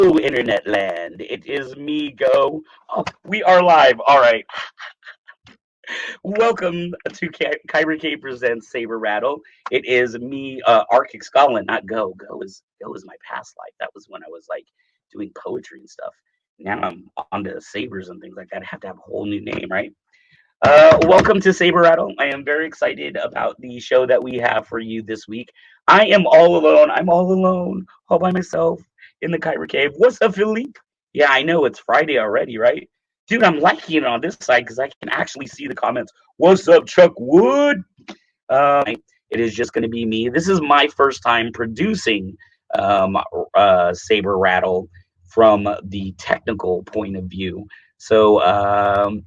Internet land. It is me, Go. Oh, we are live. All right. Welcome to Kyber K presents Saber Rattle. It is me, Arctic Scotland, not Go. Go is my past life. That was when I was like doing poetry and stuff. Now I'm onto Sabers and things like that. I have to have a whole new name, right? Welcome to Saber Rattle. I am very excited about the show that we have for you this week. I am all alone. I'm all alone, all by myself in the Kyber Cave. What's up, Philippe? Yeah, I know it's Friday already, right? Dude, I'm liking it on this side because I can actually see the comments. What's up, Chuck Wood? It is just going to be me. This is my first time producing um, Saber Rattle from the technical point of view. So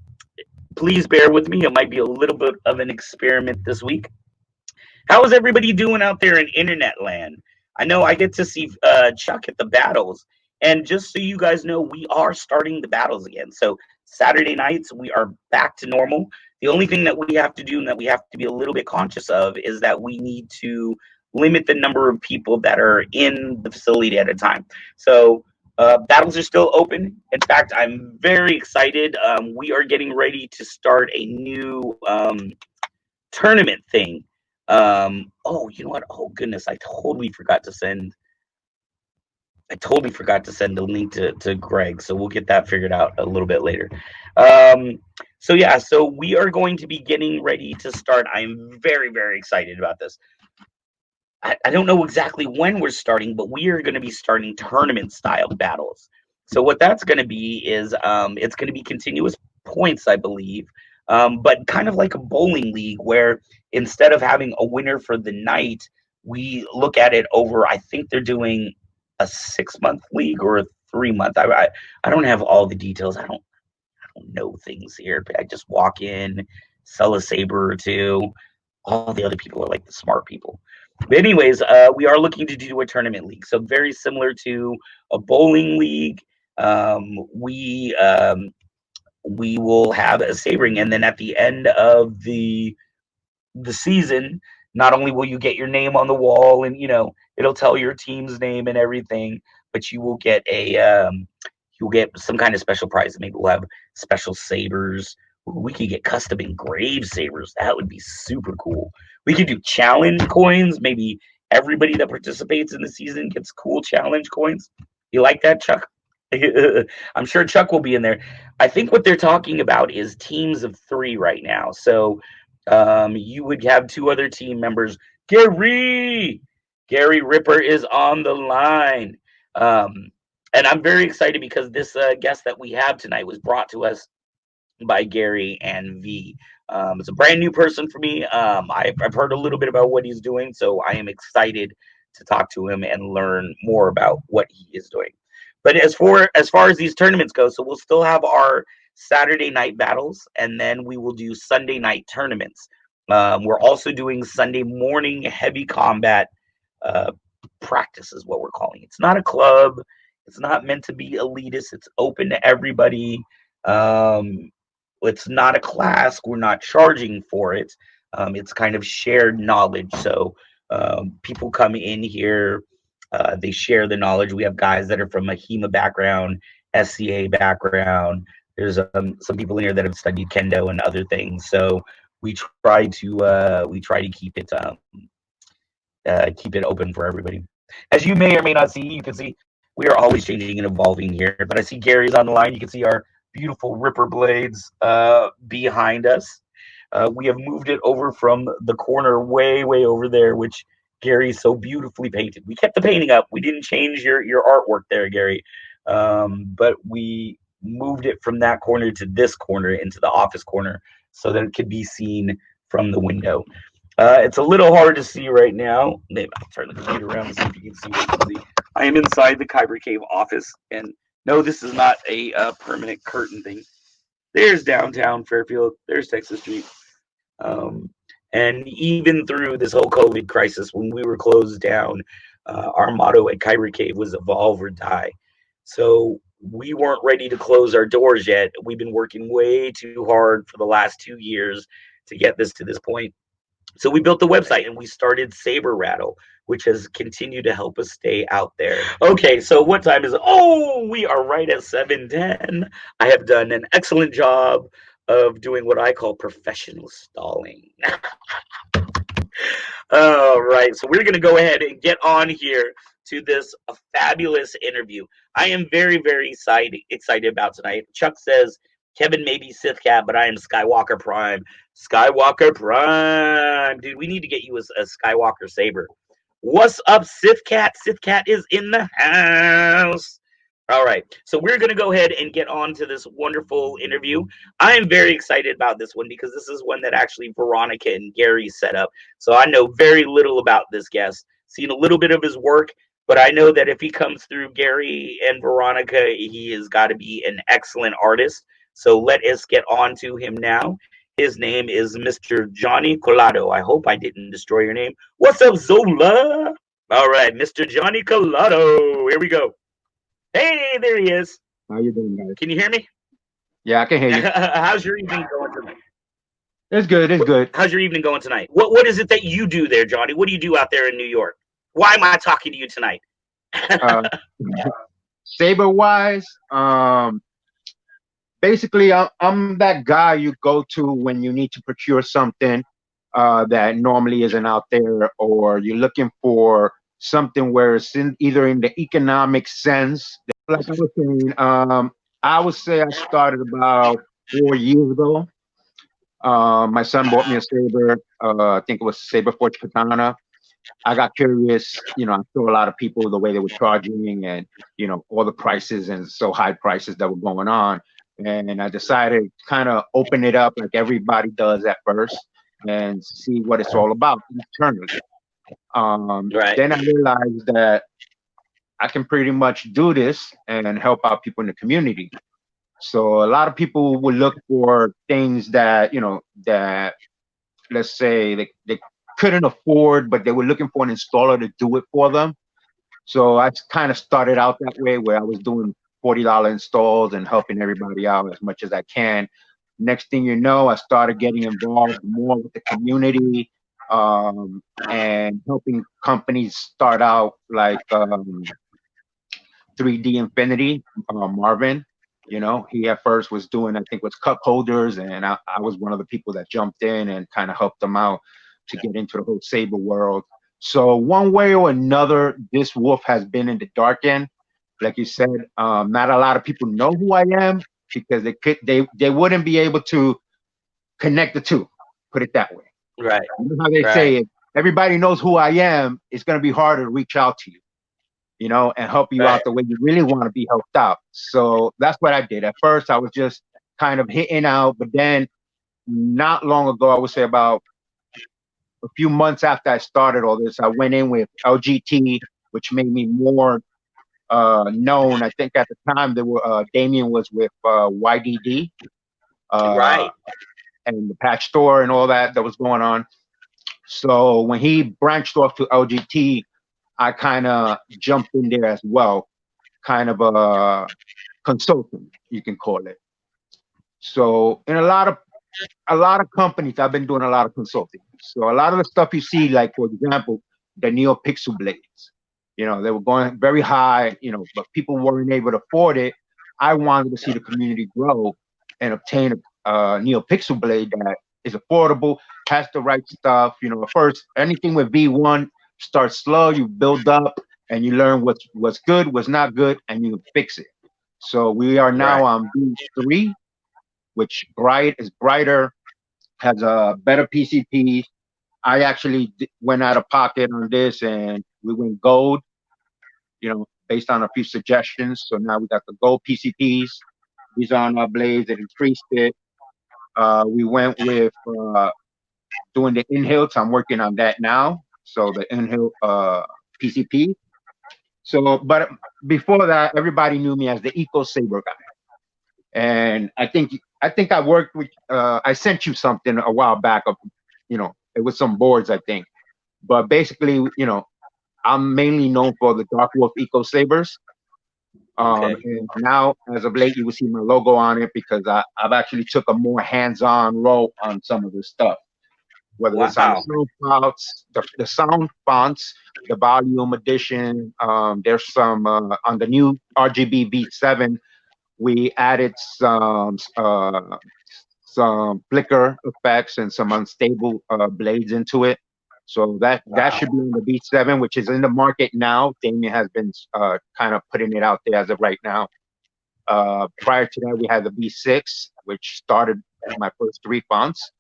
please bear with me. It might be a little bit of an experiment this week. How is everybody doing out there in internet land? I know I get to see Chuck at the battles. And just so you guys know, we are starting the battles again. So Saturday nights, we are back to normal. The only thing that we have to do and that we have to be a little bit conscious of is that we need to limit the number of people that are in the facility at a time. So battles are still open. In fact, I'm very excited. We are getting ready to start a new tournament thing. Oh, you know what? Oh goodness, I totally forgot to send the link to Greg, so we'll get that figured out a little bit later. Um, so yeah, so we are going to be getting ready to start. I'm very, very excited about this. I don't know exactly when we're starting, but we are going to be starting tournament style battles. So what that's going to be is it's going to be continuous points, I believe, but kind of like a bowling league where instead of having a winner for the night, we look at it over. I think they're doing a 6 month league or a 3 month. I don't have all the details. I don't know things here. But I just walk in, sell a saber or two. All the other people are like the smart people. But anyways, we are looking to do a tournament league, so very similar to a bowling league. We will have a sabering, and then at the end of the season, not only will you get your name on the wall, and it'll tell your team's name and everything, but you'll get some kind of special prize. Maybe we'll have special sabers. We could get custom engraved sabers. That would be super cool. We could do challenge coins. Maybe everybody that participates in the season gets cool challenge coins. You like that, Chuck? I'm sure Chuck will be in there. I think what they're talking about is teams of three right now. So you would have two other team members. Gary Ripper is on the line. Um, and I'm very excited because this guest that we have tonight was brought to us by Gary and V. It's a brand new person for me. I've heard a little bit about what he's doing, so I am excited to talk to him and learn more about what he is doing. But as far as these tournaments go, so we'll still have our Saturday night battles, and then we will do Sunday night tournaments. We're also doing Sunday morning heavy combat uh, practice, is what we're calling it. It's not a club. It's not meant to be elitist. It's open to everybody. Um, it's not a class. We're not charging for it. It's kind of shared knowledge. So people come in here, they share the knowledge. We have guys that are from a HEMA background, SCA background. There's some people in here that have studied kendo and other things. So we try to keep it open for everybody. As you may or may not see, you can see we are always changing and evolving here. But I see Gary's on the line. You can see our beautiful Ripper blades behind us. We have moved it over from the corner way, way over there, which Gary so beautifully painted. We kept the painting up. We didn't change your artwork there, Gary. But we moved it from that corner to this corner into the office corner so that it could be seen from the window. It's a little hard to see right now. Maybe I'll turn the computer around and see if you can see what you can see. I am inside the Kyber Cave office, and no, this is not a permanent curtain thing. There's downtown Fairfield. There's Texas Street. Um, and even through this whole COVID crisis, when we were closed down, our motto at Kyber Cave was evolve or die. So we weren't ready to close our doors yet. We've been working way too hard for the last 2 years to get this to this point. So we built the website and we started Saber Rattle, which has continued to help us stay out there. Okay, so what time is it? Oh, we are right at 7:10. I have done an excellent job of doing what I call professional stalling. All right, so we're going to go ahead and get on here to this fabulous interview. I am very, very excited about tonight. Chuck says Kevin may be Sith Cat, but I am Skywalker Prime. Skywalker Prime, dude. We need to get you a Skywalker saber. What's up, Sith Cat? Sith Cat is in the house. All right, so we're going to go ahead and get on to this wonderful interview. I am very excited about this one because this is one that actually Veronica and Gary set up. So I know very little about this guest, seen a little bit of his work, but I know that if he comes through Gary and Veronica, he has got to be an excellent artist. So let us get on to him now. His name is Mr. Johnny Collado. I hope I didn't destroy your name. What's up, Zola? All right, Mr. Johnny Collado. Here we go. Hey, there he is. How you doing, guys? Can you hear me? Yeah, I can hear you. How's your evening going tonight? It's good. It's good. How's your evening going tonight? What is it that you do there, Johnny? What do you do out there in New York? Why am I talking to you tonight? Uh, Saber wise, basically, I'm that guy you go to when you need to procure something that normally isn't out there, or you're looking for something where it's either in the economic sense. Like I was saying, I would say I started about 4 years ago. My son bought me a saber. I think it was Saber Forge Katana. I got curious. I saw a lot of people the way they were charging, and all the prices and so high prices that were going on. And I decided to kind of open it up like everybody does at first and see what it's all about internally. Right. Then I realized that I can pretty much do this and help out people in the community. So a lot of people would look for things that that, let's say, they couldn't afford, but they were looking for an installer to do it for them. So I kind of started out that way, where I was doing $40 installs and helping everybody out as much as I can. Next thing you know, I started getting involved more with the community, and helping companies start out like 3D Infinity, Marvin. He at first was doing, I think, was cup holders, and I was one of the people that jumped in and kind of helped them out to get into the whole saber world. So one way or another, this wolf has been in the dark end. Like you said, not a lot of people know who I am because they wouldn't be able to connect the two. Put it that way. Right. You know how they say, if everybody knows who I am, it's going to be harder to reach out to you. And help you out the way you really want to be helped out. So that's what I did. At first, I was just kind of hitting out, but then not long ago, I would say about a few months after I started all this, I went in with LGT, which made me more known. I think at the time there were Damien was with YDD, Right. and the patch store and all that was going on. So when he branched off to LGT, I kind of jumped in there as well, kind of a consultant, you can call it. So in a lot of companies, I've been doing a lot of consulting. So a lot of the stuff you see, like for example, the Neo Pixel blades, they were going very high, but people weren't able to afford it. I wanted to see the community grow and obtain a Neo Pixel blade that is affordable, has the right stuff. First, anything with V1, start slow, you build up, and you learn what's good, what's not good, and you fix it. So we are now on V3, which is brighter, has a better PCP. I actually went out of pocket on this, and we went gold, based on a few suggestions. So now we got the gold PCPs. These are on our blades that increased it. We went with doing the in-hilts. I'm working on that now. So the in-hilt PCP. So, but before that, everybody knew me as the Eco Saber guy. And I think I worked with. I sent you something a while back of, it was some boards, I think. But basically, I'm mainly known for the Darkwolf Eco Sabers. And now, as of late, you will see my logo on it because I've actually took a more hands-on role on some of this stuff. whether it's on the Wow. sound fonts, the sound fonts, the volume addition. There's some on the new RGB V7. We added some flicker effects and some unstable blades into it. So that Wow. should be in the V7, which is in the market now. Damien has been kind of putting it out there as of right now. Prior to that, we had the V6, which started my first three fonts.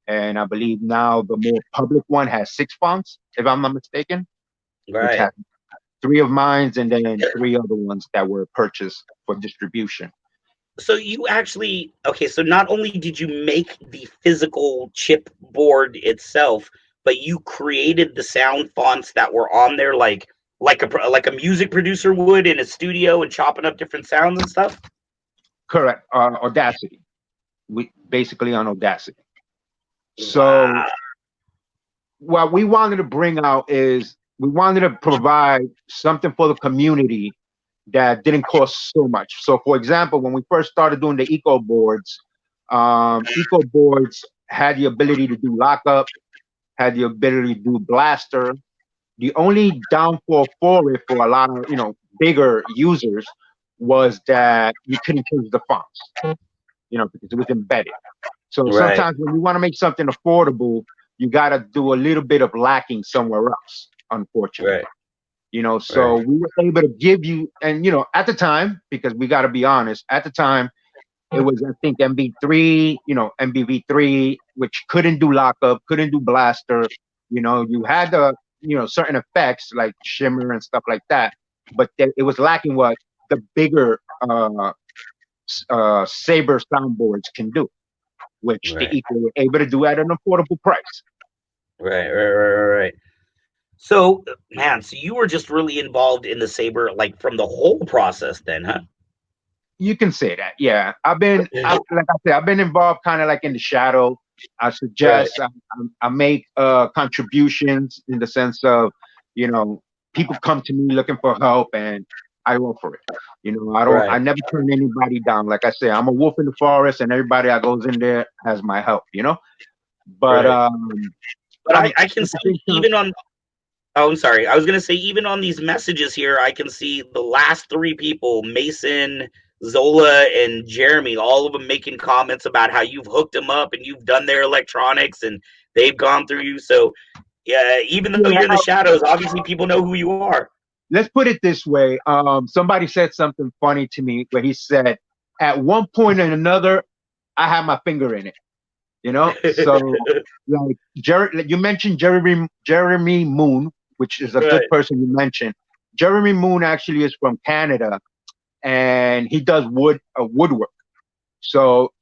And I believe now the more public one has six fonts, if I'm not mistaken, which Right. has three of mine and then three other ones that were purchased for distribution. So you actually okay, so not only did you make the physical chipboard itself, but you created the sound fonts that were on there like a music producer would in a studio and chopping up different sounds and stuff? Correct. Audacity. We basically on Audacity. So Wow. what we wanted to bring out is we wanted to provide something for the community that didn't cost so much. So, for example, when we first started doing the eco boards had the ability to do lockup, had the ability to do blaster. The only downfall for it for a lot of bigger users was that you couldn't change the fonts, because it was embedded. So Right. sometimes when you want to make something affordable, you got to do a little bit of lacking somewhere else, unfortunately. Right. So Right. we were able to give you, and at the time, because we got to be honest, at the time it was I think MB3, MBV3, which couldn't do lockup, couldn't do blaster. You had the certain effects like shimmer and stuff like that, but it was lacking what the bigger Saber soundboards can do, which the Right. Eco were able to do at an affordable price. Right. So, man, so you were just really involved in the Saber like from the whole process then, huh? You can say that, yeah. Like I said, I've been involved kind of like in the shadow. I Right. suggest I make contributions in the sense of, you know, people come to me looking for help and I offer it. I Right. never turn anybody down. Like I say, I'm a wolf in the forest, and everybody that goes in there has my help. But Right. But I'm I can at the see same time, even on oh, I'm sorry. I was gonna say even on these messages here, I can see the last three people, Mason, Zola, and Jeremy, all of them making comments about how you've hooked them up and you've done their electronics and they've gone through you. So yeah, even though yeah, you're in the shadows, obviously people know who you are. let's put it this way. Somebody said something funny to me where he said, at one point or another, I had my finger in it. So like you mentioned Jeremy Moon, which is a good Right. person you mentioned. Jeremy Moon actually is from Canada, and he does woodwork. So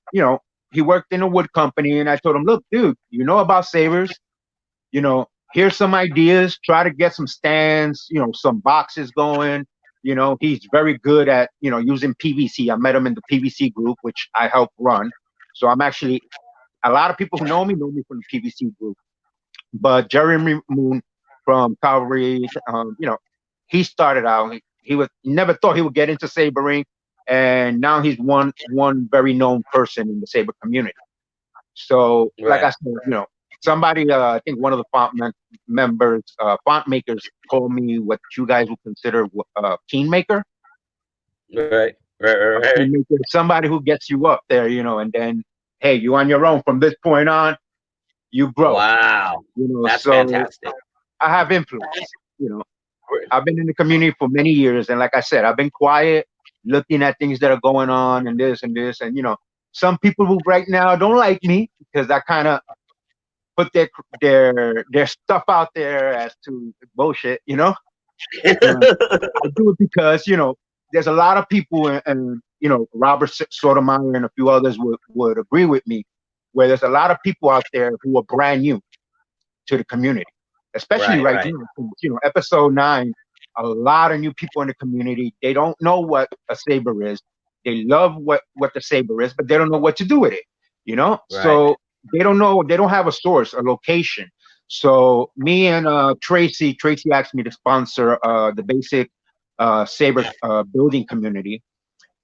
he worked in a wood company, and I told him, look, dude, you know about Sabers? Here's some ideas. Try to get some stands, some boxes going. He's very good at, using PVC. I met him in the PVC group, which I help run. So I'm actually, a lot of people who know me from the PVC group. But Jeremy Moon from Calvary, he started out, he never thought he would get into sabering. And now he's one very known person in the saber community. So, like Right. I said, somebody, I think one of the members, font makers, called me what you guys would consider keen maker. Right. Right. A Right. keen maker is somebody who gets you up there, and then, hey, you on your own from this point on, you grow. Wow. That's So fantastic. I have influence. I've been in the community for many years, and like I said, I've been quiet, looking at things that are going on, and this and this, and some people who right now don't like me because I kind of put their stuff out there as to bullshit, but I do it because there's a lot of people, and Robert Sotomayor and a few others would agree with me, where there's a lot of people out there who are brand new to the community, especially Right. right Right. now. Episode 9, a lot of new people in the community. They don't know what a saber is. They love what the saber is, but they don't know what to do with it. Right. So they don't know. They don't have a source, a location. So me and Tracy asked me to sponsor the basic saber building community,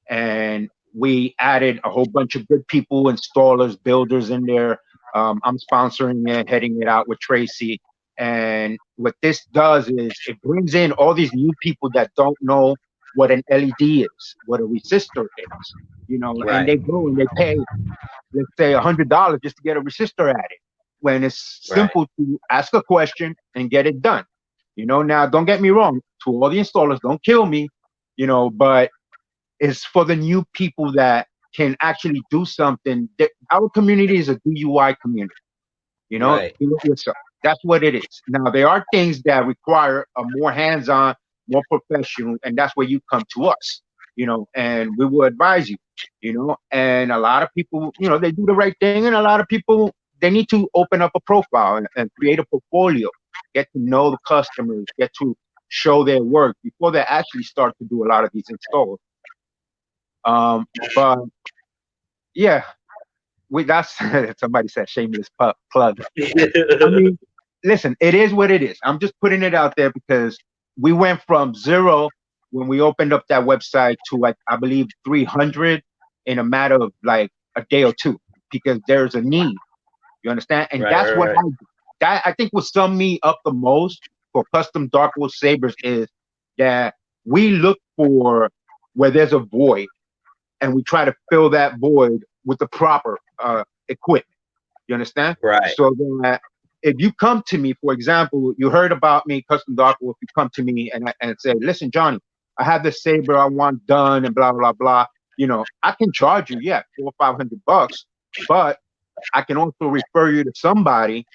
and we added a whole bunch of good people, installers, builders in there I'm sponsoring it, heading it out with Tracy. And what this does is it brings in all these new people that don't know what an LED is, what a resistor is, and Right. they go and they pay, let's say, $100 just to get a resistor added. When it's Right. simple to ask a question and get it done. Now don't get me wrong, to all the installers, don't kill me, but it's for the new people that can actually do something. Our community is a DUI community. Right. Do it yourself. That's what it is. Now there are things that require a more hands-on, more professional, and that's where you come to us. And we will advise you. And a lot of people, they do the right thing, and a lot of people they need to open up a profile and create a portfolio, get to know the customers, get to show their work before they actually start to do a lot of these installs. But yeah, that's somebody said shameless plug. I mean, listen, it is what it is. I'm just putting it out there because we went from zero when we opened up that website to like I believe 300 in a matter of like a day or two because there's a need. You understand? And Right. that's Right. what Right. that I think will sum me up the most for custom Darkwolf Sabers is that we look for where there's a void and we try to fill that void with the proper equipment. You understand? Right. So that if you come to me, for example, you heard about me, Custom Darkwolf, you come to me and say, listen, Johnny, I have this saber I want done and blah, blah, blah. I can charge you, yeah, $400 or $500, but I can also refer you to somebody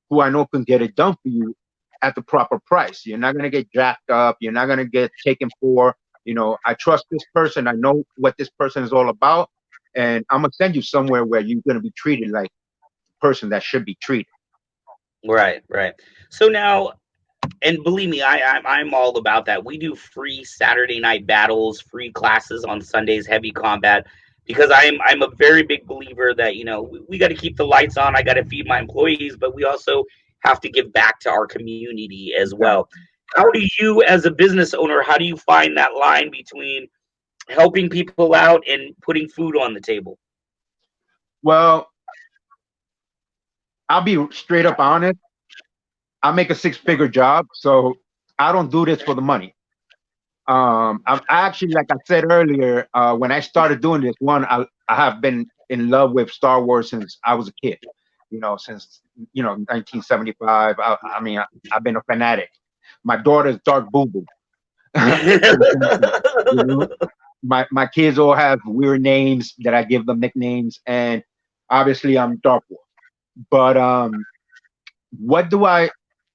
who I know can get it done for you at the proper price. You're not going to get jacked up. You're not going to get taken for. I trust this person. I know what this person is all about. And I'm going to send you somewhere where you're going to be treated like the person that should be treated. Right. Right. So now, and believe me, I'm all about that. We do free Saturday night battles, free classes on Sundays, heavy combat, because I'm a very big believer that we got to keep the lights on. I got to feed my employees, but we also have to give back to our community as well. Exactly. How do you, as a business owner, how do you find that line between helping people out and putting food on the table? Well, I'll be straight up honest. I make a six-figure job, so I don't do this for the money. I'm actually, like I said earlier, when I started doing this, I have been in love with Star Wars since I was a kid. Since 1975. I mean, I've been a fanatic. My daughter's Dark Boo Boo. you know, my kids all have weird names that I give them nicknames, and obviously I'm Dark Wolf. But what do I,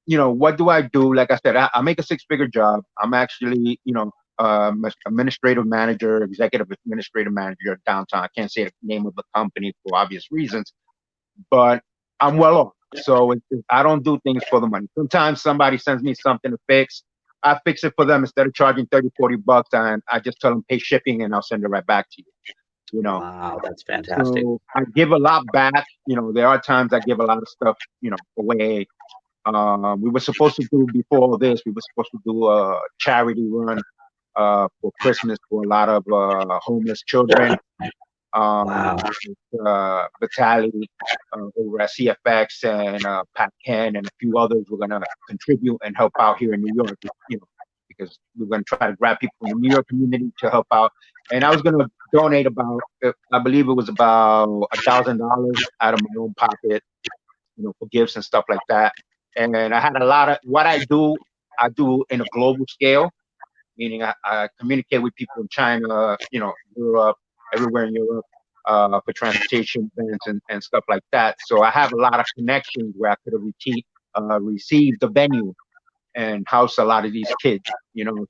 what do I do? Like I said, I make a six-figure job. I'm actually, administrative manager, executive administrative manager downtown. I can't say the name of the company for obvious reasons, but I'm well off. So I don't do things for the money. Sometimes somebody sends me something to fix. I fix it for them instead of charging 30, $40, and I just tell them pay shipping and I'll send it right back to you. You know, Wow, that's fantastic. so I give a lot back. There are times I give a lot of stuff, away. We were supposed to do before all this. We were supposed to do a charity run for Christmas for a lot of homeless children. Wow. Vitaly over at CFX and Pat Ken and a few others were going to contribute and help out here in New York, because we're going to try to grab people from the New York community to help out. And I was going to donate about, I believe it was about $1,000 out of my own pocket, for gifts and stuff like that. And I had a lot of what I do in a global scale, meaning I communicate with people in China, Europe, everywhere in Europe, for transportation events and stuff like that. So I have a lot of connections where I could have received the venue and house a lot of these kids,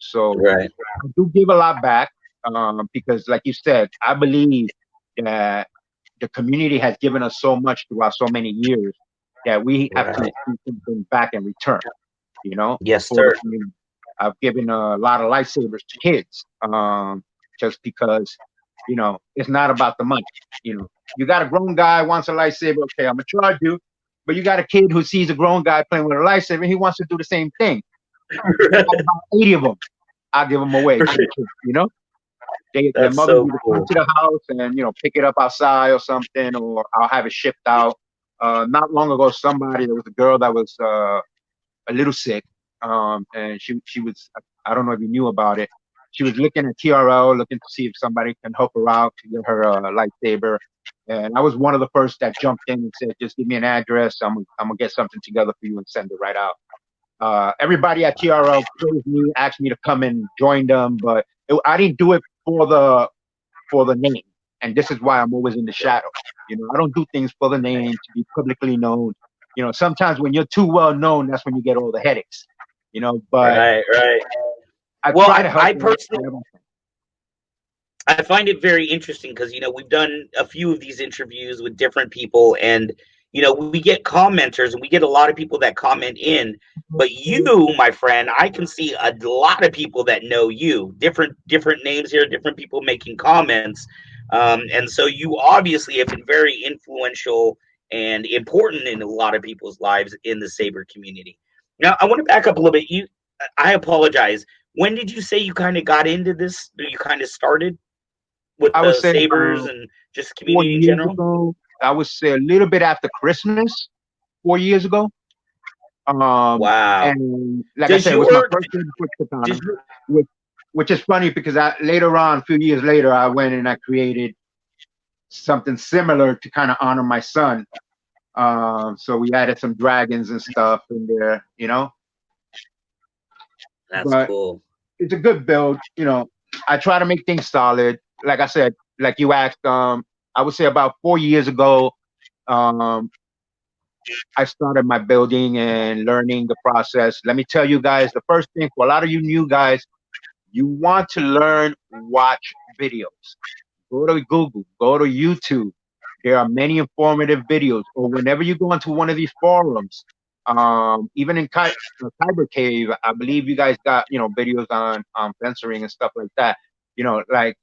So Right. I do give a lot back, because, like you said, I believe that the community has given us so much throughout so many years that we have to Right. do something back in return, Yes, for the sir. community. I've given a lot of lightsabers to kids, just because, it's not about the money. You got a grown guy wants a lightsaber, okay, I'm gonna charge you. But you got a kid who sees a grown guy playing with a lightsaber, and he wants to do the same thing. I got about 80 of them. I'll give them away to the kids. Their That's mothers so either come cool. to the house and pick it up outside or something, or I'll have it shipped out. Not long ago, there was a girl that was a little sick, and she was, I don't know if you knew about it. She was looking at TRL, looking to see if somebody can help her out to get her a lightsaber. And I was one of the first that jumped in and said, "Just give me an address. I'm gonna get something together for you and send it right out." Everybody at TRL praised me, asked me to come and join them, but I didn't do it for the name. And this is why I'm always in the shadow. I don't do things for the name to be publicly known. Sometimes when you're too well known, that's when you get all the headaches. But Right, right. I Well, try to help I them. personally I find it very interesting because we've done a few of these interviews with different people, and we get commenters and we get a lot of people that comment in. But you, my friend, I can see a lot of people that know you. Different names here, different people making comments, and so you obviously have been very influential and important in a lot of people's lives in the Saber community. Now, I want to back up a little bit. I apologize. When did you say you kind of got into this? You kind of started with I would the say Sabers and just four community in years general? ago. I would say a little bit after Christmas, 4 years ago. Um, Wow. and like I Does said, it was my your first year with does Katana, your which which is funny because later on, a few years later, I went and I created something similar to kind of honor my son. So we added some dragons and stuff in there. That's But cool. it's a good build. I try to make things solid. Like I said, like you asked, I would say about 4 years ago, um, I started my building and learning the process. Let me tell you guys, the first thing for a lot of you new guys, you want to learn, watch videos. Go to Google, go to YouTube. There are many informative videos. Or whenever you go into one of these forums, even in Cyber Cave, I believe you guys got videos on fencery and stuff like that. Like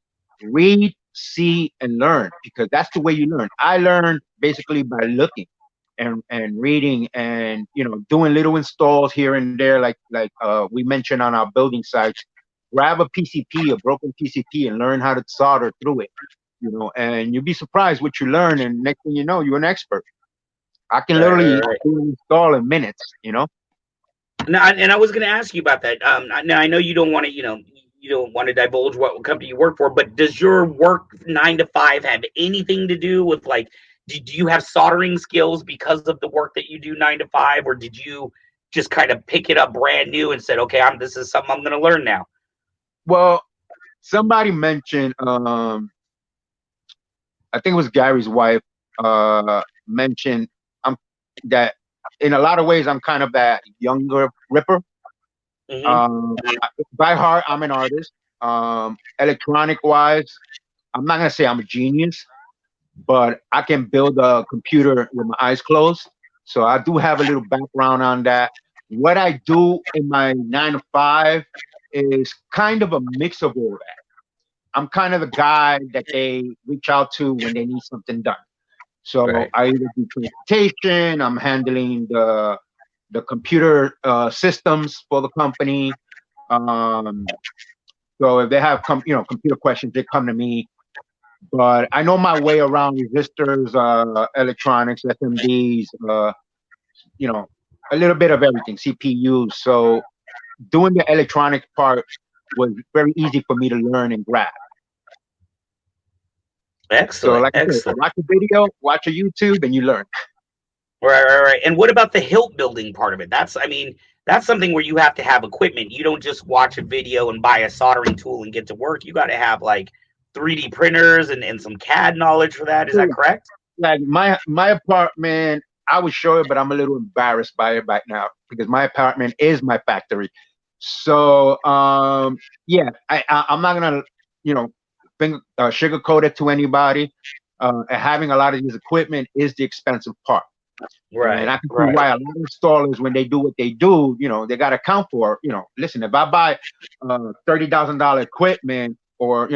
read, see, and learn because that's the way you learn. I learned basically by looking and reading and doing little installs here and there, like we mentioned on our building sites. Grab a PCP, a broken PCP, and learn how to solder through it. And you'll be surprised what you learn, and next thing you know, you're an expert. I can Right, right, literally right. do an install in minutes. Now, and I was going to ask you about that. Now I know you don't want to, you don't want to divulge what company you work for, but does your work 9 to 5 have anything to do with like, do you have soldering skills because of the work that you do 9 to 5, or did you just kind of pick it up brand new and said, okay, this is something I'm going to learn now? Well, somebody mentioned, I think it was Gary's wife, mentioned I'm that in a lot of ways I'm kind of that younger Ripper. Hmm. By heart, I'm an artist. Electronic wise, I'm not gonna say I'm a genius, but I can build a computer with my eyes closed. So I do have a little background on that. What I do in my 9 to 5 is kind of a mix of all that. I'm kind of the guy that they reach out to when they need something done. So Right. I either do transportation, I'm handling the computer systems for the company. Um, so if they have computer questions, they come to me. But I know my way around resistors, electronics, SMDs, you know, a little bit of everything, CPUs. So doing the electronics part was very easy for me to learn and grab. So Excellent, like I said, excellent. watch a video, watch a YouTube, and you learn. Right, right, right. And what about the hilt building part of it? I mean, that's something where you have to have equipment. You don't just watch a video and buy a soldering tool and get to work. You got to have like 3D printers and some CAD knowledge for that. Is that correct? Like my apartment, I would show it, but I'm a little embarrassed by it right now because my apartment is my factory. So yeah, I'm not gonna you know sugarcoat it to anybody. Having a lot of these equipment is the expensive part. And Right, I can see right. why a lot of installers, when they do what they do, they got to account for, listen, if I buy $30,000 equipment or,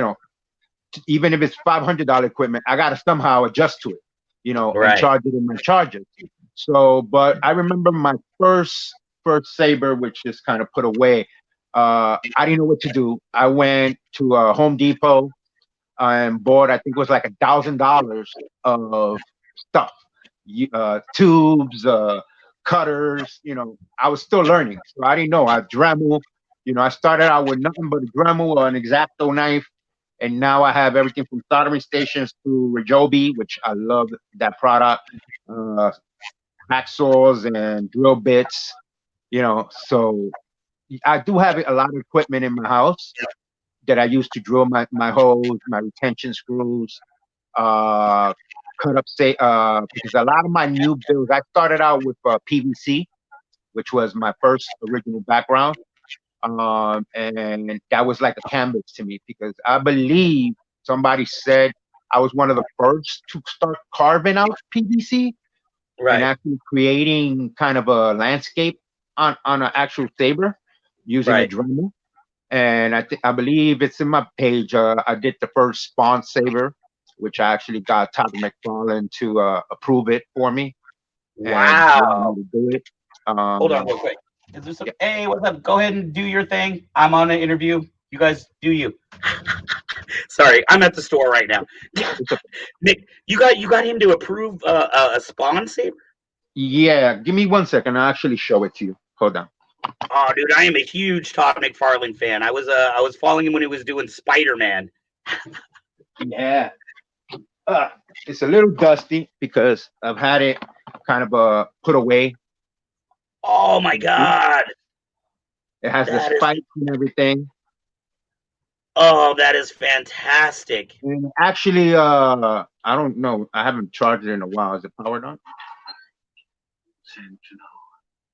even if it's $500 equipment, I got to somehow adjust to it, and Right. charge it in my charges. So, but I remember my first Saber, which is kind of put away. I didn't know what to do. I went to Home Depot and bought, I think it was like $1,000 of stuff. tubes, cutters. I was still learning, so I didn't know. I Dremel. I started out with nothing but a Dremel, an X-Acto knife, and now I have everything from soldering stations to Rajobi, which I love that product. Uh, Hacksaws and drill bits. So I do have a lot of equipment in my house that I use to drill my holes, my retention screws, uh, cut up, say, because a lot of my new builds, I started out with PVC, which was my first original background. And that was like a canvas to me because I believe somebody said I was one of the first to start carving out PVC and Right. actually creating kind of a landscape on an actual saber using a Right. Dremel. And I believe it's in my page. I did the first Spawn Saber, which I actually got Todd McFarlane to approve it for me and allow me Wow. to do it. Hold on Um, real quick. Is there some? yeah, Hey, what's up? Go ahead and do your thing. I'm on an interview. You guys do you. Sorry, I'm at the store right now. it's a, Nick, you got him to approve a spawn saber? yeah, give me 1 second. I'll actually show it to you. Hold on. Oh, dude, I am a huge Todd McFarlane fan. I was following him when he was doing Spider Man. Yeah. Uh, it's a little dusty because I've had it kind of put away. Oh my God, It has the that is spikes and everything. that is fantastic. And actually, I don't know. I haven't charged it in a while. Is it powered on?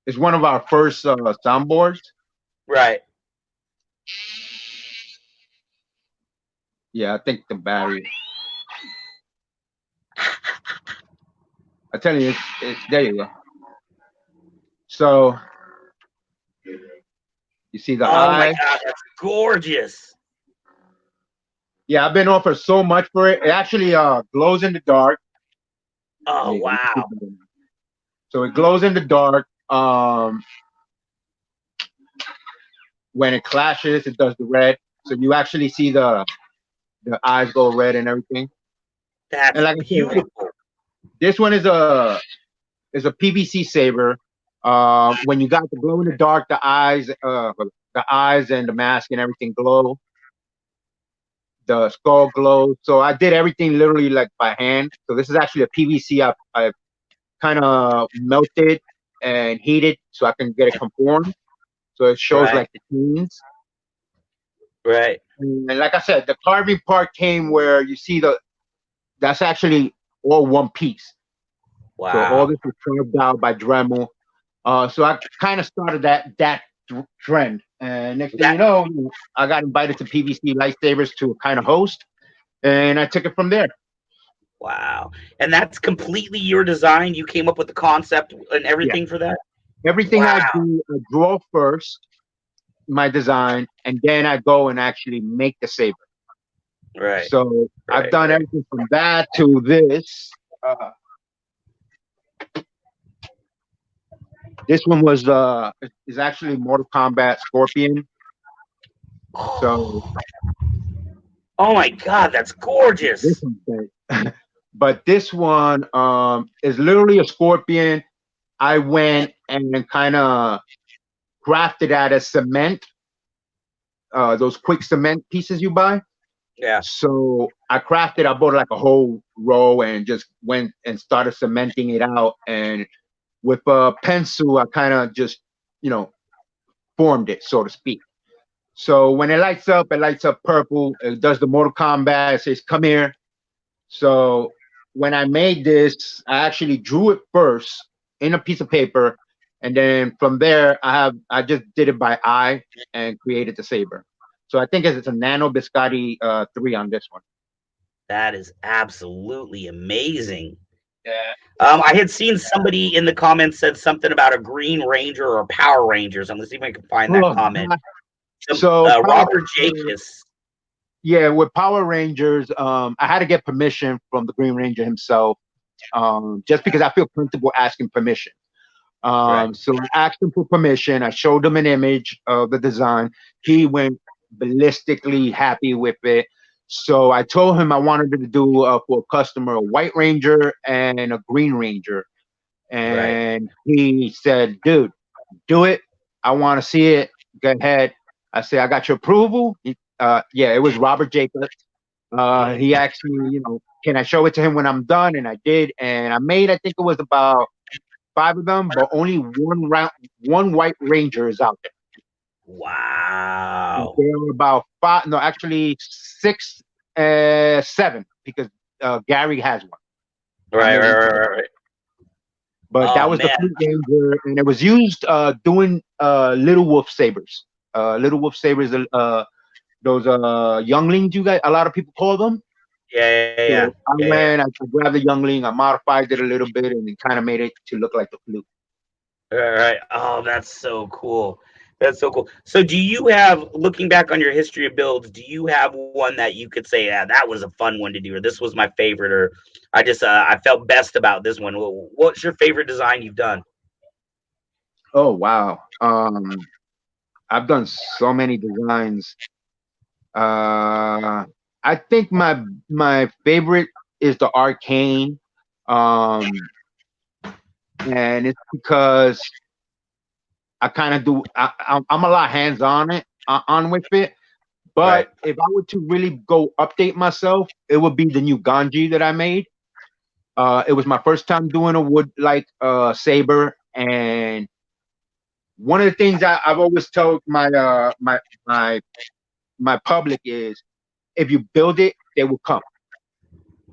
It's one of our first soundboards. Right. Yeah, I think the battery. I tell you, it's there you go. So you see the Oh my eye. God, that's gorgeous. Yeah, I've been offered so much for it. It actually glows in the dark. Oh There you go. wow. So it glows in the dark. When it clashes, it does the red. So you actually see the eyes go red and everything. And That's like I said, beautiful. this one is a PVC saber. When you got the glow in the dark, the eyes and the mask and everything glow. The skull glows. So I did everything literally like by hand. So this is actually a PVC. I kind of melted and heated so I can get it conformed. So it shows Right. like the teens. Right. And like I said, the carving part came where you see that's actually all one piece. So all Wow. this was carved out by Dremel. So I kind of started that trend. And next thing That you know, I got invited to PVC Lightsabers to kind of host, and I took it from there. wow. And that's completely your design. You came up with the concept and Yeah. everything for that. Everything Wow. I do, I draw first my design, and then I go and actually make the saber. Right. So I've Right. done Right. everything from that to this. This one was is actually Mortal Kombat Scorpion. So Oh my God, that's this gorgeous. one's great. But this one is literally a scorpion. I went and kind of crafted out of cement, those quick cement pieces you buy. Yeah. So I bought like a whole row and just went and started cementing it out. And with a pencil, I kind of just, you know, formed it, so to speak. So when it lights up purple. It does the Mortal Kombat. It says, "Come here." So when I made this, I actually drew it first in a piece of paper, and then from there, I just did it by eye and created the saber. So I think it's a Nano Biscotti 3 on this one. That is absolutely amazing. Yeah. I had seen somebody in the comments said something about a Green Ranger or Power Rangers. I'm gonna see if I can find that Oh, comment. so Robert Jacobs. yeah, with Power Rangers, I had to get permission from the Green Ranger himself, just because I feel comfortable asking permission. Right. So I asked him for permission. I showed him an image of the design. He went ballistically happy with it. So I told him I wanted to do for a customer a white ranger and a green ranger, Right. and he said, "Dude, do it. I want to see it. Go ahead." I said, "I got your approval." Yeah, it was Robert Jacobs. He Mhm. asked me, can I show it to him when I'm done? And I did. And I made, I think it was about five of them, but only one white ranger is out there. But Wow. there are about five, no, actually six, seven, because Gary has one. I Right, made right, one right, for him. right, right. But Oh that was the man. Fleet Ranger, and it was used doing Little Wolf Sabers. Little Wolf Sabers, those younglings, you guys, a lot of people call them. Yeah, yeah, yeah, So I yeah, yeah. went, I grabbed the youngling, I modified it a little bit, and it kind of made it to look like the flute. Right, right. Oh, that's so cool. That's so cool. So, do you have, looking back on your history of builds, do you have one that you could say, yeah, that was a fun one to do, or this was my favorite, or I felt best about this one? What's your favorite design you've done? Oh wow. I've done so many designs. I think my favorite is the arcane. Um, and it's because I kind of do. I'm a lot hands on it on with it. Right, But if I were to really go update myself, it would be the new Ganji that I made. It was my first time doing a wood like saber, and one of the things I've always told my my public is, if you build it, they will come.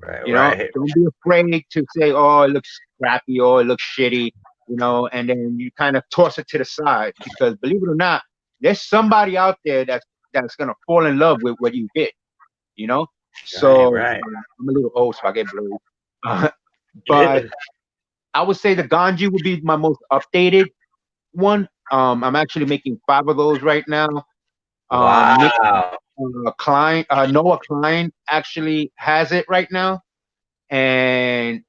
right, right, Don't be afraid to say, "Oh, it looks crappy," or "It looks shitty," and then you kind of toss it to the side, because believe it or not, there's somebody out there that's gonna fall in love with what you did. You know, right, so right. I'm a little old, so I get blurry. But I would say the Ganji would be my most updated one. I'm actually making five of those right now. Nick Wow. Klein, Noah Klein actually has it right now, and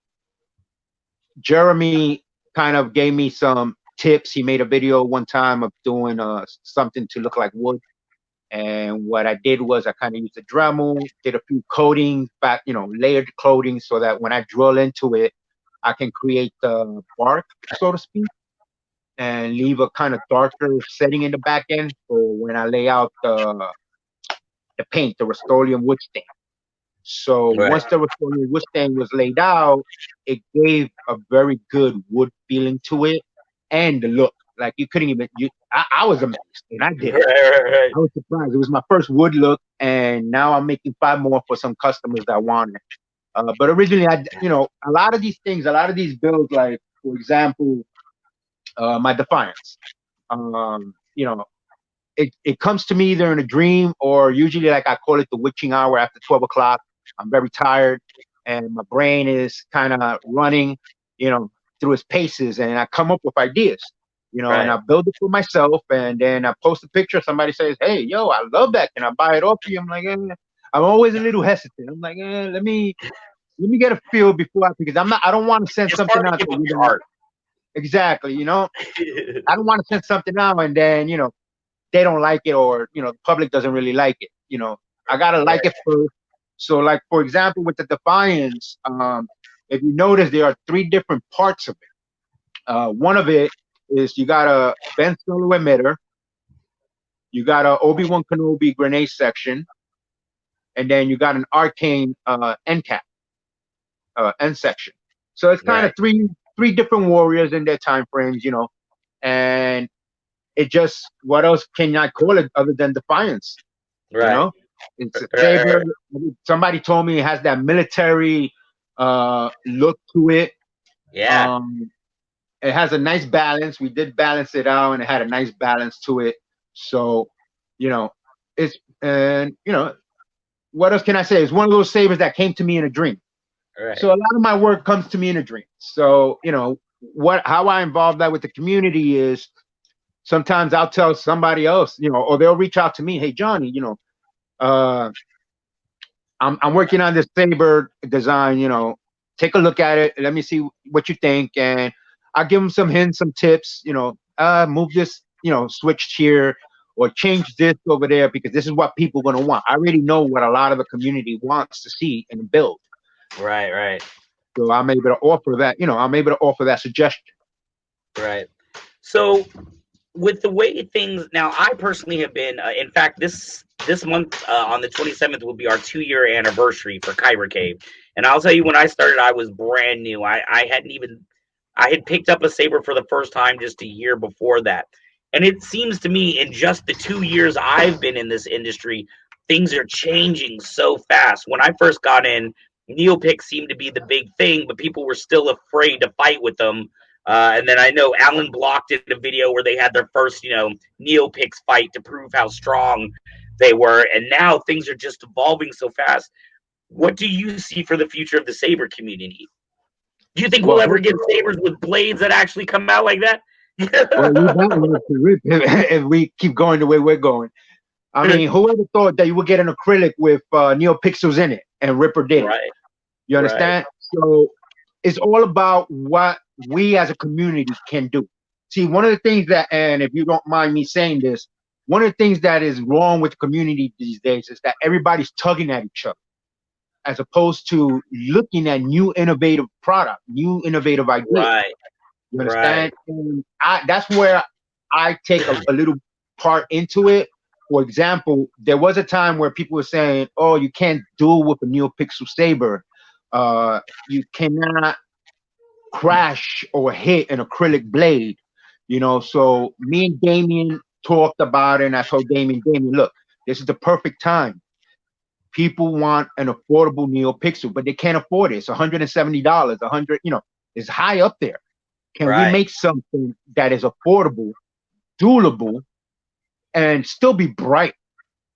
Jeremy kind of gave me some tips. He made a video one time of doing something to look like wood. And what I did was I kind of used a Dremel, did a few coatings, back, layered coating, so that when I drill into it, I can create the bark, so to speak, and leave a kind of darker setting in the back end for when I lay out the paint, the Rust-Oleum wood stain. So Right. once the Rust-Oleum wood stain was laid out, it gave a very good wood feeling to it, and the look. Like you couldn't even, I was amazed, and I Right, did it. right, right. I was surprised. It was my first wood look, and now I'm making five more for some customers that want it. But originally, a lot of these things, a lot of these builds, like for example, my Defiance. You know, it comes to me either in a dream, or usually, like I call it, the witching hour after 12 o'clock. I'm very tired, and my brain is kind of running, you know, through its paces, and I come up with ideas. And Right. I build it for myself, and then I post a picture. Somebody says, "Hey, yo, I love that. Can I buy it off you?" I'm like, I'm always a little hesitant. I'm like, let me get a feel before because I don't want to send It's something hard to out give that up you your don't art. exactly. I don't want to send something out and then they don't like it, or the public doesn't really like it. I gotta Right. like it first. So, like for example, with the Defiance, if you notice, there are three different parts of it. One of it is you got a Ben Solo emitter, you got a Obi-Wan Kenobi grenade section, and then you got an arcane end cap, end section. So it's kind of Right. three different warriors in their time frames, and it just, what else can I call it other than Defiance? You Right. know, it's a Right. saber. Right. Somebody told me it has that military look to it. Yeah. Um, it has a nice balance. We did balance it out, and it had a nice balance to it. So, you know, it's and what else can I say? It's one of those sabers that came to me in a dream. Right. So a lot of my work comes to me in a dream. So how I involve that with the community is sometimes I'll tell somebody else, or they'll reach out to me. Hey, Johnny, uh, I'm working on this saber design. Take a look at it. Let me see what you think, and I'll give them some hints, some tips. Move this, switch here, or change this over there because this is what people are going to want. I already know what a lot of the community wants to see and build. Right, right, So I'm able to offer that, I'm able to offer that suggestion. right. So with the way things now, I personally have been. In fact, this month on the 27th will be our 2 year anniversary for Kyber Cave, and I'll tell you, when I started, I was brand new. I hadn't even I had picked up a saber for the first time just a year before that, and it seems to me in just the 2 years I've been in this industry, things are changing so fast. When I first got in, Neopix seemed to be the big thing, but people were still afraid to fight with them. And then I know Alan Block did a video where they had their first, Neopix fight to prove how strong they were. And now things are just evolving so fast. What do you see for the future of the Saber community? Do you think we'll Well, ever get sabers with blades that actually come out like that? well, we might have to rip if we keep going the way we're going. I mean, whoever thought that you would get an acrylic with NeoPixels in it, and Ripper did it. Right, You right, understand? So it's all about what we as a community can do. See, one of the things that, and if you don't mind me saying this, one of the things that is wrong with the community these days is that everybody's tugging at each other, as opposed to looking at new innovative product, new innovative ideas. right, You right, understand? And that's where I take a little part into it. For example, there was a time where people were saying, "Oh, you can't duel with a NeoPixel Saber. You cannot crash or hit an acrylic blade." So me and Damien talked about it, and I told Damien, look, this is the perfect time. People want an affordable NeoPixel, but they can't afford it. It's $170, 100, it's high up there. Can we right, make something that is affordable, doable, and still be bright?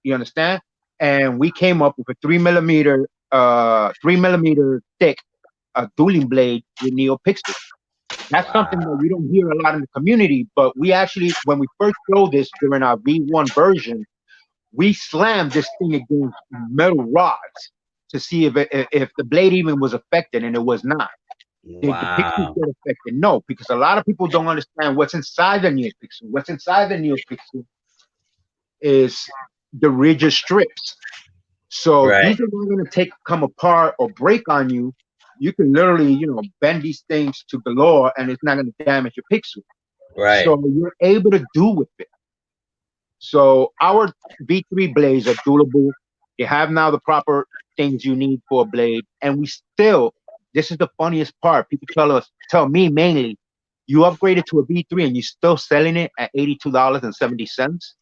You understand? And we came up with a 3 millimeter thick dueling blade with NeoPixel. That's something that wow, we don't hear a lot in the community, but we actually, when we first showed this during our V1 version, we slammed this thing against metal rods to see if the blade even was affected, and it was not. Did the pixels wow, get affected? No, because a lot of people don't understand what's inside the NeoPixel. What's inside the NeoPixel is the rigid strips. So right, these are not going to come apart or break on you. You can literally, bend these things to galore, and it's not going to damage your pixel. right, So you're able to do with it. So our V3 blades are dualable. They have now the proper things you need for a blade, and we still. This is the funniest part. People tell me mainly, you upgraded to a V3 and you're still selling it at $82.70.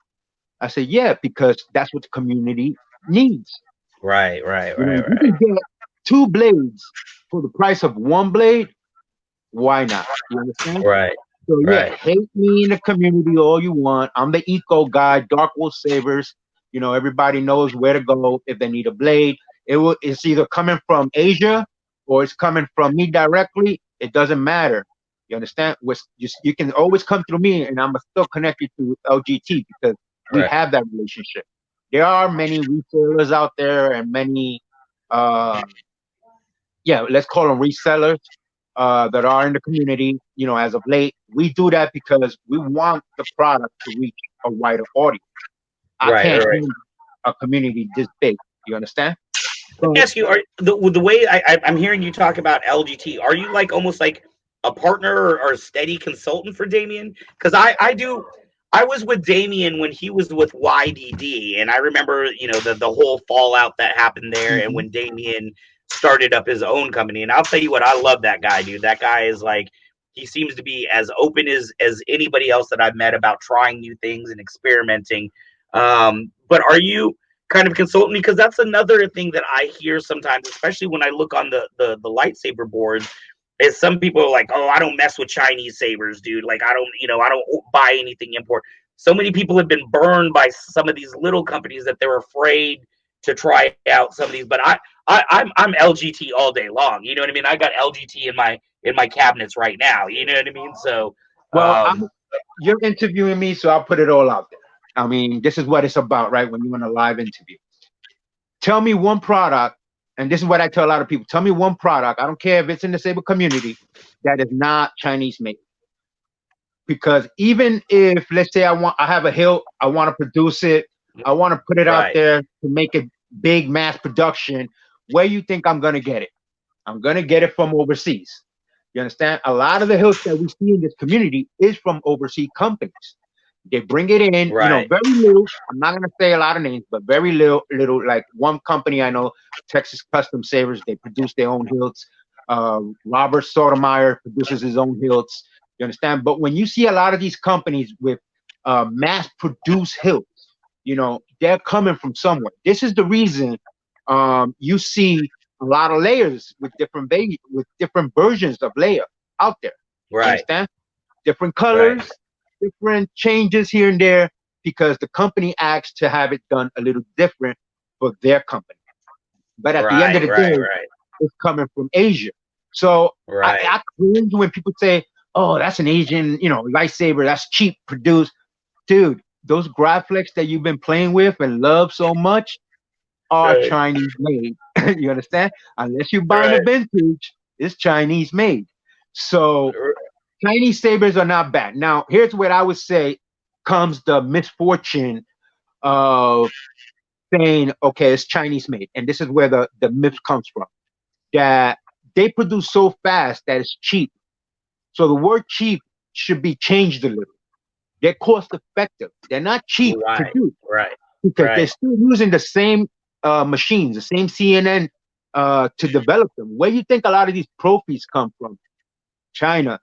I say, yeah, because that's what the community needs. right, right, right, If you right, can get two blades for the price of one blade, why not? You understand? right, So yeah, right, hate me in the community all you want. I'm the eco guy, Darkwolf Sabers. Everybody knows where to go if they need a blade. It's either coming from Asia or it's coming from me directly. It doesn't matter. You understand? You can always come through me, and I'm still connected to LGT because we right, have that relationship. There are many retailers out there and many, uh, yeah, let's call them resellers that are in the community, as of late. We do that because we want the product to reach a wider audience. I right, can't right. handle a community this big. You understand? Let me So, ask you: Are the way I'm hearing you talk about LGT? Are you like almost like a partner or a steady consultant for Damien? Because I do. I was with Damien when he was with YDD, and I remember the whole fallout that happened there, and mhm. when Damien started up his own company. And I'll tell you what, I love that guy, dude. That guy is like, he seems to be as open as anybody else that I've met about trying new things and experimenting. But are you kind of consultant? Because that's another thing that I hear sometimes, especially when I look on the lightsaber boards, is some people are like, "Oh, I don't mess with Chinese sabers, dude. Like, I don't buy anything import." So many people have been burned by some of these little companies that they're afraid to try out some of these. But I'm LGT all day long. You know what I mean? I got LGT in my cabinets right now. You know what I mean? So, Well, um, you're interviewing me, so I'll put it all out there. I mean, this is what it's about, right? When you're in a live interview, tell me one product, and this is what I tell a lot of people. Tell me one product. I don't care if it's in the Saber community that is not Chinese made. because even if, let's say, I have a hilt, I want to produce it, I want to put it out Right. there to make it big mass production. Where you think I'm gonna get it? I'm gonna get it from overseas. You understand? A lot of the hills that we see in this community is from overseas companies. They bring it in, Right. very little. I'm not gonna say a lot of names, but very little, little. Like one company I know, Texas Custom Sabers, they produce their own hilts. Robert Sotomayor produces his own hilts. You understand? But when you see a lot of these companies with mass-produced hilts, they're coming from somewhere. This is the reason you see a lot of layers with with different versions of layer out there. You Right. understand? Different Right. colors, different changes here and there, because the company acts to have it done a little different for their company. But at the end of Right. the Right. day, Right. it's coming from Asia. So Right. I cringe when people say, "Oh, that's an Asian, lightsaber. That's cheap produced." Dude, those graphics that you've been playing with and love so much are Right. Chinese made. You understand? Unless you're buying a Right. vintage, it's Chinese made. So Chinese sabers are not bad. Now, here's what I would say comes the misfortune of saying, okay, it's Chinese made. And this is where the myth comes from. That they produce so fast that it's cheap. So the word cheap should be changed a little. They're cost effective. They're not cheap Right. produced Right. because they're Right. still using the same machines, the same CNN to develop them. Where you think a lot of these trophies come from? China.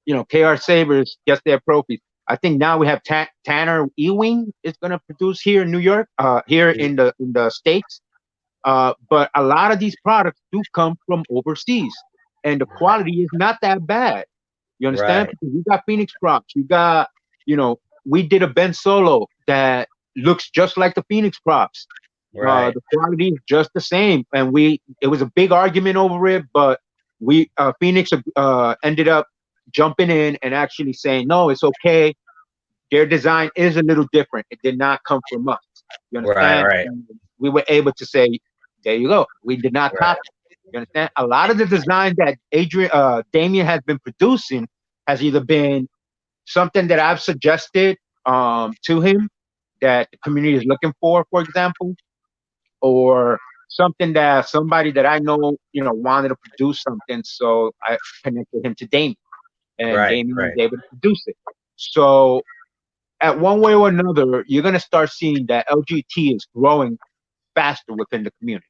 KR Sabers gets their trophies. I think now we have Tanner Ewing is going to produce here in New York, here Mhm. in the States. But a lot of these products do come from overseas, and the Right. quality is not that bad. You understand? Right. Because we got Phoenix props. You got, we did a Ben Solo that looks just like the Phoenix props. Right. The quality is just the same, and it was a big argument over it, but we Phoenix ended up jumping in and actually saying no, it's okay. Their design is a little different. It did not come from us. You Right. understand? Right. And we were able to say, there you go. We did not Right. copy. You understand? A lot of the design that Damien has been producing has either been something that I've suggested to him that the community is looking for example, or something that somebody that I know, wanted to produce something. So I connected him to Damien, and Right. Damien was Right. able to produce it. So at one way or another, you're going to start seeing that LGT is growing faster within the community.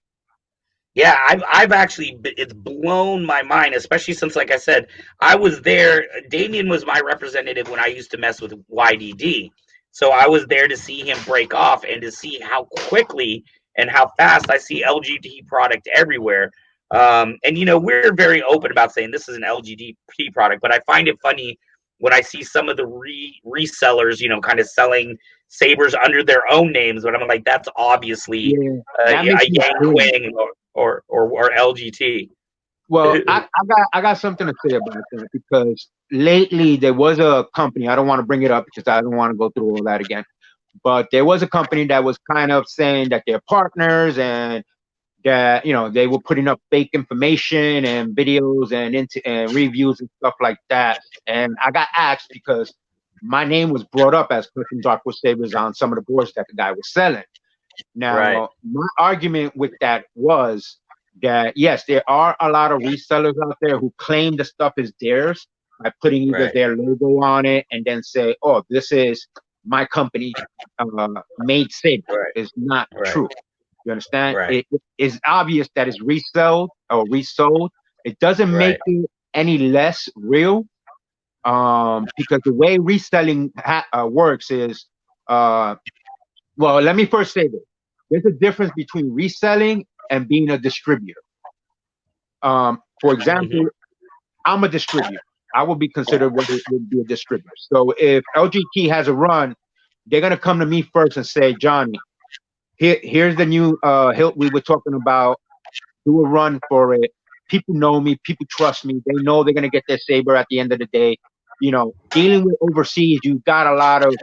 Yeah, I've actually it's blown my mind, especially since, like I said, I was there. Damien was my representative when I used to mess with YDD, so I was there to see him break off and to see how quickly and how fast I see LGD product everywhere. And we're very open about saying this is an LGDP product, but I find it funny when I see some of the resellers, kind of selling sabers under their own names. But I'm like, that's obviously Yeah, that makes a me Yang cringe. Wing or LGT. Well, I got something to say about that because lately there was a company. I don't want to bring it up because I don't want to go through all that again. But there was a company that was kind of saying that they're partners and that they were putting up fake information and videos and reviews and stuff like that. And I got asked because my name was brought up as custom Darkwolf Sabers on some of the boards that the guy was selling. Right, Now, my argument with that was that yes, there are a lot of resellers out there who claim the stuff is theirs by putting either right, their logo on it and then say, "Oh, this is my company made saber." right, Is not right, true. You understand? right, It is obvious that it's resold or resold. It doesn't make right, it any less real, because the way reselling works is, uh, well, let me first say this. There's a difference between reselling and being a distributor. For hmm example, I'm a distributor. I would be considered what it would be a distributor. So if LGT has a run, they're gonna come to me first and say, Johnny, here's the new hilt we were talking about. Do a run for it. People know me. People trust me. They know they're gonna get their saber at the end of the day. Dealing with overseas, you've got a lot of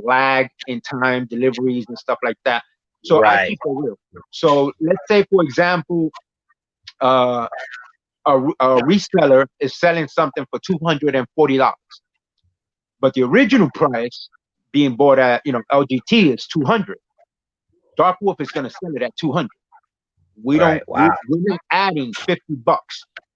lag in time, deliveries and stuff like that. So I right, keep it real. So let's say, for example, uh, a reseller is selling something for $240. but the original price being bought at LGT is 200. Darkwolf is going to sell it at 200. We don't. Right. Wow. We're not adding $50.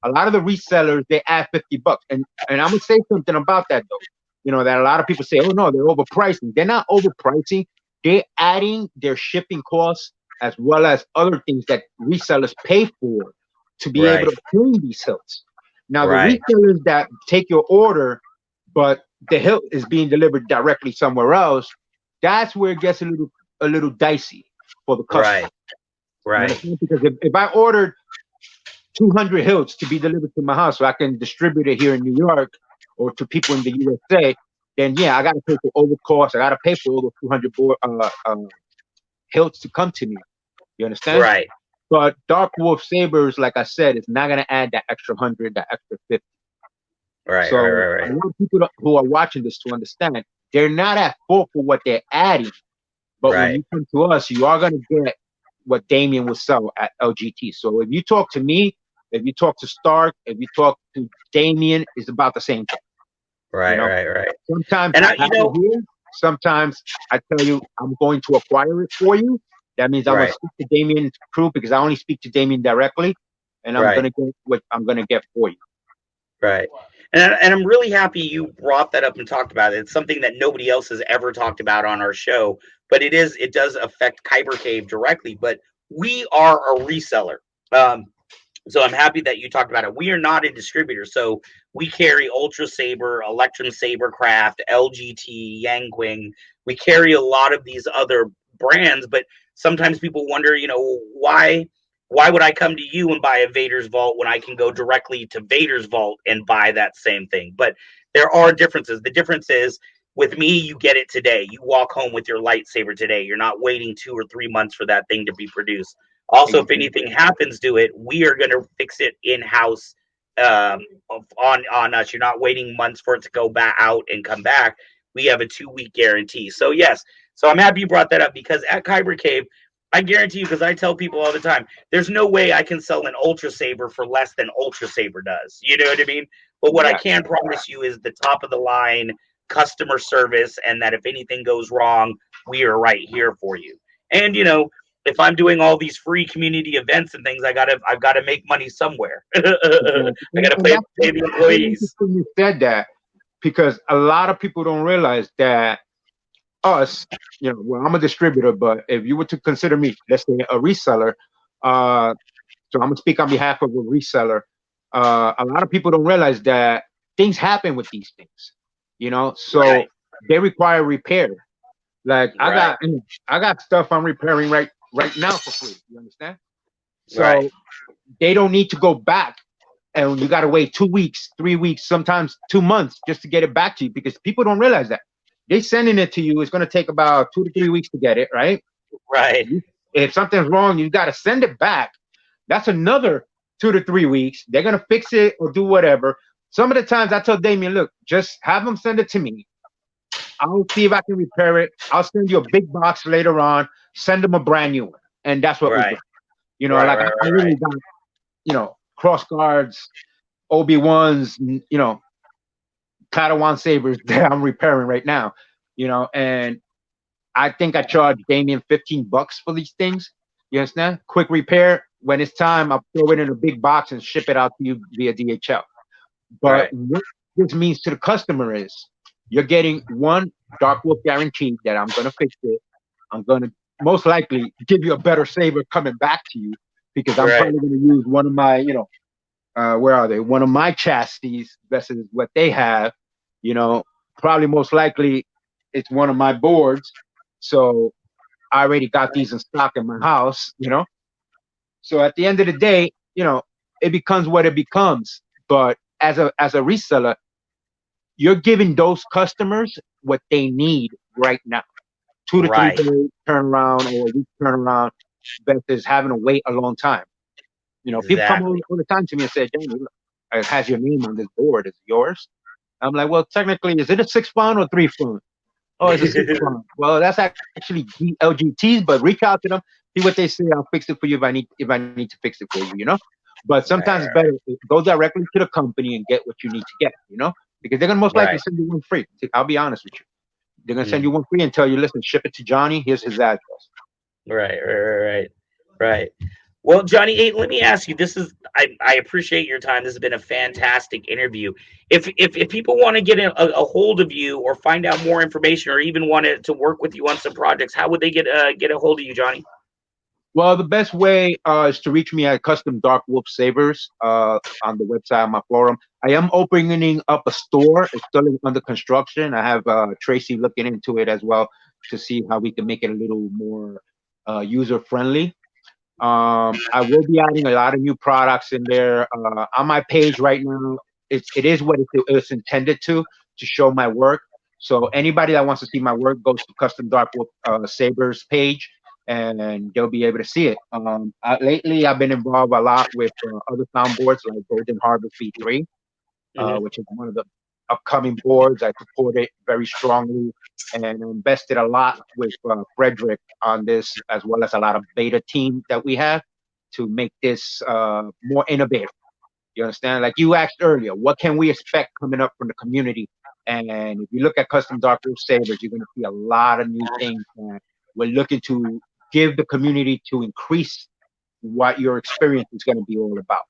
A lot of the resellers they add $50, and I'm gonna say something about that though. That a lot of people say, oh no, they're overpricing. They're not overpricing. They're adding their shipping costs as well as other things that resellers pay for to be able Right. to obtain these hilts. Now the Right. resellers that take your order, but the hilt is being delivered directly somewhere else, that's where it gets a little dicey for the customer. Right. You Right. understand? Because if I ordered 200 hilts to be delivered to my house so I can distribute it here in New York or to people in the USA, then yeah, I got to pay for overcost. I got to pay for all the 200 hilts to come to me. You understand? Right. But Darkwolf Sabers, like I said, is not going to add that extra 100, that extra 50. Right. So Right. I Right. want people who are watching this to understand they're not at fault for what they're adding. But when Right. you come to us, you are going to get what Damien will sell at LGT. So if you talk to me, if you talk to Stark, if you talk to Damien, it's about the same thing. Right. Right. Right. Sometimes And I I, have it here. Sometimes I tell you I'm going to acquire it for you. That means I'm going to right. speak to Damien's crew because I only speak to Damien directly, and I'm going Right. to get what I'm going to get for you. Right. And I'm really happy you brought that up and talked about it. It's something that nobody else has ever talked about on our show, but it does affect Kyber Cave directly. But we are a reseller. Um, so I'm happy that you talked about it. We are not a distributor. So we carry Ultra Saber, Electrum Sabercraft, LGT, Yangqing. We carry a lot of these other brands, but sometimes people wonder, why would I come to you and buy a Vader's Vault when I can go directly to Vader's Vault and buy that same thing? But there are differences. The difference is with me, you get it today. You walk home with your lightsaber today. You're not waiting 2 or 3 months for that thing to be produced. Also, if anything happens to it, we are going to fix it in house on us. You're not waiting months for it to go back out and come back. We have a 2-week guarantee. So yes, so I'm happy you brought that up because at Kyber Cave, I guarantee you, because I tell people all the time, there's no way I can sell an Ultra Saber for less than Ultra Saber does. You know what I mean? But what I can promise you is the top of the line customer service, and that if anything goes wrong, we are right here for you. And if I'm doing all these free community events and things, I've got to make money somewhere. I got to And pay the that's very employees. interesting you said that because a lot of people don't realize that us, well, I'm a distributor, but if you were to consider me, let's say a reseller, so I'm gonna speak on behalf of a reseller. A lot of people don't realize that things happen with these things, so Right. they require repair. Like Right. I got stuff I'm repairing right now for free. You understand? So Right. they don't need to go back, and you got to wait 2 weeks, 3 weeks, sometimes 2 months just to get it back to you because people don't realize that they sending it to you. It's going to take about 2 to 3 weeks to get it right. Right. If something's wrong, you got to send it back. That's another 2 to 3 weeks. They're going to fix it or do whatever. Some of the times I tell Damien, look, just have them send it to me. I'll see if I can repair it. I'll send you a big box later on. Send them a brand new one, and that's what we Right. do. Right. Like Right. I Right. really Right. got cross guards, Obi-Wans, Padawan sabers that I'm repairing right now. And I think I charge Damien $15 for these things. You understand? Quick repair. When it's time, I'll throw it in a big box and ship it out to you via DHL. But Right. what this means to the customer is you're getting one Darkwolf guarantee that I'm going to fix it. I'm going to most likely give you a better saber coming back to you because I'm Right. probably going to use one of my, where are they? One of my chassis versus what they have. Probably most likely it's one of my boards. So I already got these in stock in my house. So at the end of the day, it becomes what it becomes. But as a reseller, you're giving those customers what they need right now. 2 to 3 Right. days turnaround or a week turnaround versus having to wait a long time. People come Exactly. all the time to me and say, Jamie, look, it has your name on this board. Is it yours? I'm like, well, technically, is it a 6 font or 3 font? Oh, it's a 6 font. Well, that's actually LGTs, but reach out to them, see what they say. I'll fix it for you if I need to fix it for you. But sometimes it's better to go directly to the company and get what you need to get. because they're gonna most likely Right. send you one free. I'll be honest with you. They're gonna send you Mm. one free and tell you, listen, ship it to Johnny. Here's his address. Right. Right. Right. Right. Right. Well, Johnny, hey, let me ask you. I appreciate your time. This has been a fantastic interview. If people want to get a hold of you or find out more information or even want to work with you on some projects, how would they get a hold of you, Johnny? Well, the best way is to reach me at Custom Darkwolf Sabers on the website on my forum. I am opening up a store. It's still under construction. I have Tracy looking into it as well to see how we can make it a little more user friendly. I will be adding a lot of new products in there on my page right now. It is what it's intended to show my work. So anybody that wants to see my work goes to Custom Darkwolf Sabers page, and they'll be able to see it. Lately, I've been involved a lot with other soundboards like Golden Harvest V3, Hmm. which is one of the upcoming boards. I support it very strongly and invested a lot with Frederick on this, as well as a lot of beta team that we have to make this more innovative. You understand? Like you asked earlier, what can we expect coming up from the community? And if you look at Custom Dark Wolf Sabers, you're going to see a lot of new things. And we're looking to give the community to increase what your experience is going to be all about.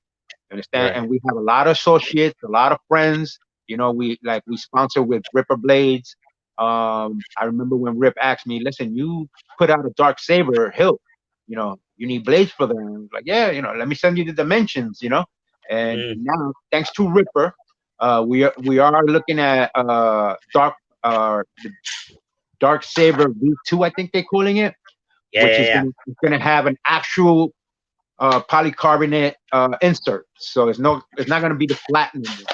Understand? Right. And we have a lot of associates, a lot of friends. You know, we sponsor with Ripper Blades. I remember when Rip asked me, "Listen, you put out a Dark Saber hilt. You know, you need blades for them." I was like, "Yeah, you know, let me send you the dimensions." You know, and Mm. now thanks to Ripper, we are looking at the Dark Saber V2, I think they're calling it, Yeah. which Yeah. is Yeah. gonna have an actual polycarbonate insert. So it's not going to be the flat anymore.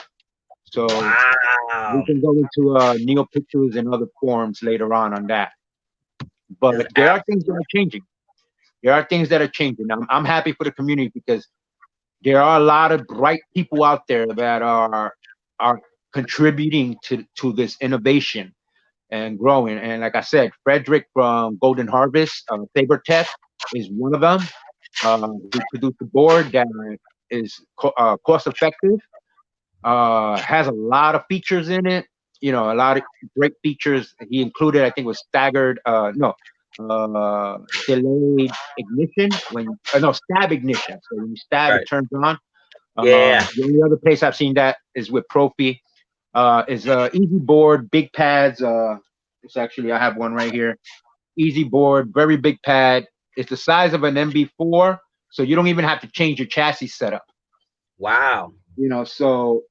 So we Wow. can go into neo pictures and other forums later on that. This is But there are things that absolutely. are changing. There are things that are changing. I'm happy for the community because there are a lot of bright people out there that are contributing to this innovation and growing. And like I said, Frederick from Golden Harvest, Saber Tech is one of them. He produced a board that is cost effective, has a lot of features in it. You know, a lot of great features. He included, I think, was staggered. No, delayed ignition when no stab ignition. So when you stab, it Right. turns on. Yeah. The only other place I've seen that is with Profi. Is easy board, big pads. It's actually I have one right here. Easy board, very big pad. It's the size of an MB4, so you don't even have to change your chassis setup. Wow. You know, so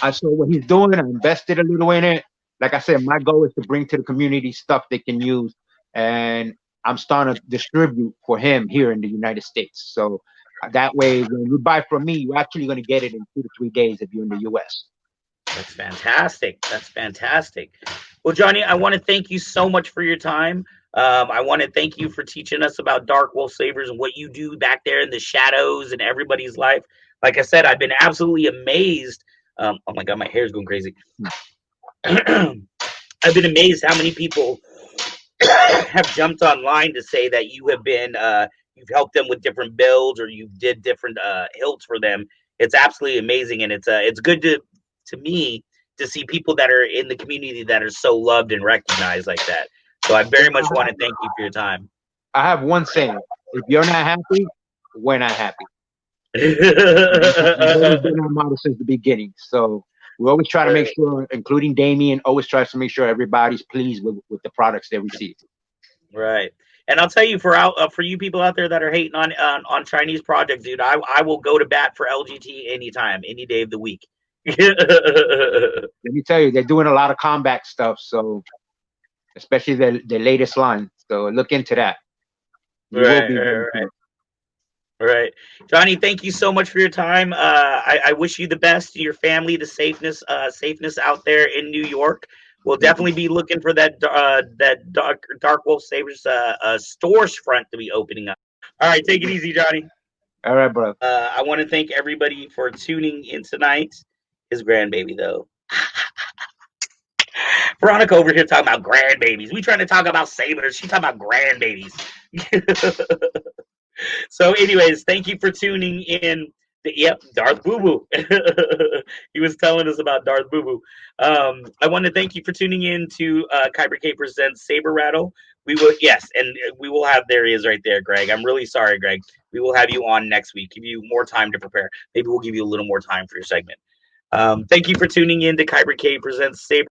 I saw what he's doing. I invested a little in it. Like I said, my goal is to bring to the community stuff they can use, and I'm starting to distribute for him here in the United States. So that way, when you buy from me, you're actually going to get it in 2 to 3 days if you're in the U.S. That's fantastic. That's fantastic. Well, Johnny, I want to thank you so much for your time. I want to thank you for teaching us about Dark Wolf Sabers and what you do back there in the shadows in everybody's life. Like I said, I've been absolutely amazed. Oh my God, my hair's going crazy. I've been amazed how many people have jumped online to say that you have been you've helped them with different builds or you did different hilts for them. It's absolutely amazing, and it's good to me to see people that are in the community that are so loved and recognized like that. So I You very know, much want to thank you for your time. I have one saying: if you're not happy, we're not happy. That's always been our motto since the beginning. So we always try to make sure, including Damien, always tries to make sure everybody's pleased with the products they receive. Right. And I'll tell you for you people out there that are hating on Chinese projects, dude, I will go to bat for LGT anytime, any day of the week. Let me tell you, they're doing a lot of combat stuff. So especially the latest line. So look into that. You will Right, be very right, pleased. right. Johnny, thank you so much for your time. I wish you the best, your family, the safeness out there in New York. We'll Thank you. definitely be looking for that Dark Wolf Sabers stores front to be opening up. All right, take it easy, Johnny. All right, bro. I want to thank everybody for tuning in tonight. His grandbaby, though. Veronica over here talking about grandbabies. We trying to talk about sabers. She talking about grandbabies. So, anyways, thank you for tuning in. Yep, Darth Boo Boo. He was telling us about Darth Boo Boo. I want to thank you for tuning in to Kyber K presents Saber Rattle. We will, yes, and we will have. There he is, right there, Greg. I'm really sorry, Greg. We will have you on next week. Give you more time to prepare. Maybe we'll give you a little more time for your segment. Thank you for tuning in to Kyber K presents Saber.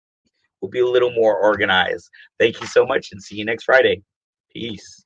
We'll be a little more organized. Thank you so much, and see you next Friday. Peace.